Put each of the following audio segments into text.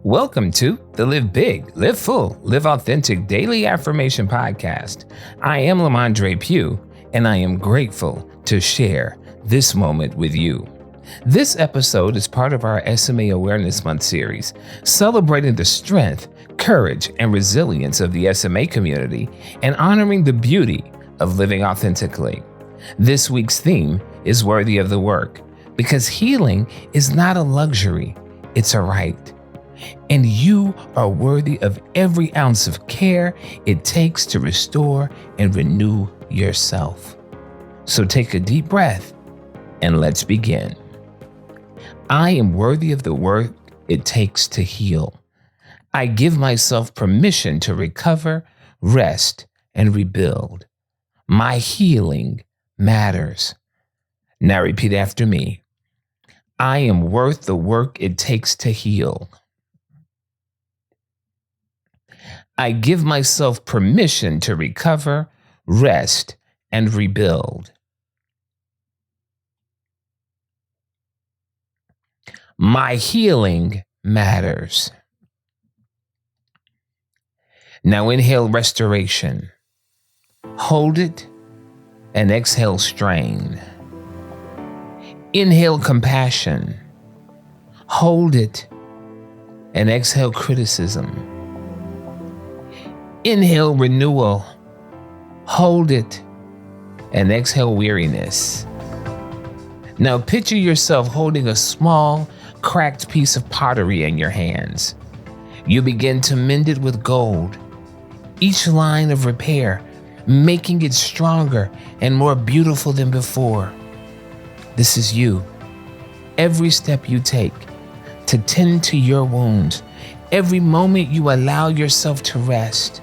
Welcome to the Live Big, Live Full, Live Authentic Daily Affirmation Podcast. I am Lamondre Pugh, and I am grateful to share this moment with you. This episode is part of our SMA Awareness Month series, celebrating the strength, courage, and resilience of the SMA community and honoring the beauty of living authentically. This week's theme is worthy of the work, because healing is not a luxury, it's a right. And you are worthy of every ounce of care it takes to restore and renew yourself. So take a deep breath and let's begin. I am worthy of the work it takes to heal. I give myself permission to recover, rest, and rebuild. My healing matters. Now repeat after me. I am worth the work it takes to heal. I give myself permission to recover, rest, and rebuild. My healing matters. Now inhale restoration. Hold it and exhale strain. Inhale compassion. Hold it and exhale criticism. Inhale renewal, hold it, and exhale weariness. Now picture yourself holding a small, cracked piece of pottery in your hands. You begin to mend it with gold, each line of repair, making it stronger and more beautiful than before. This is you. Every step you take to tend to your wounds, every moment you allow yourself to rest,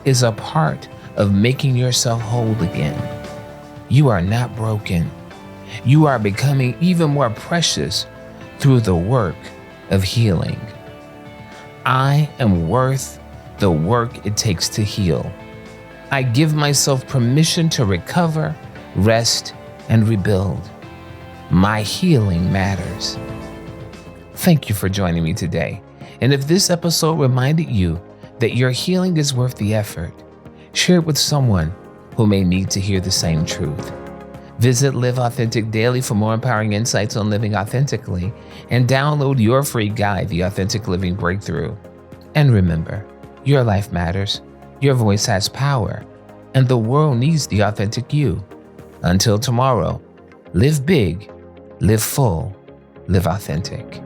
is a part of making yourself whole again. You are not broken. You are becoming even more precious through the work of healing. I am worth the work it takes to heal. I give myself permission to recover, rest, and rebuild. My healing matters. Thank you for joining me today. And if this episode reminded you that your healing is worth the effort, share it with someone who may need to hear the same truth. Visit Live Authentic Daily for more empowering insights on living authentically and download your free guide, The Authentic Living Breakthrough. And remember, your life matters, your voice has power, and the world needs the authentic you. Until tomorrow, live big, live full, live authentic.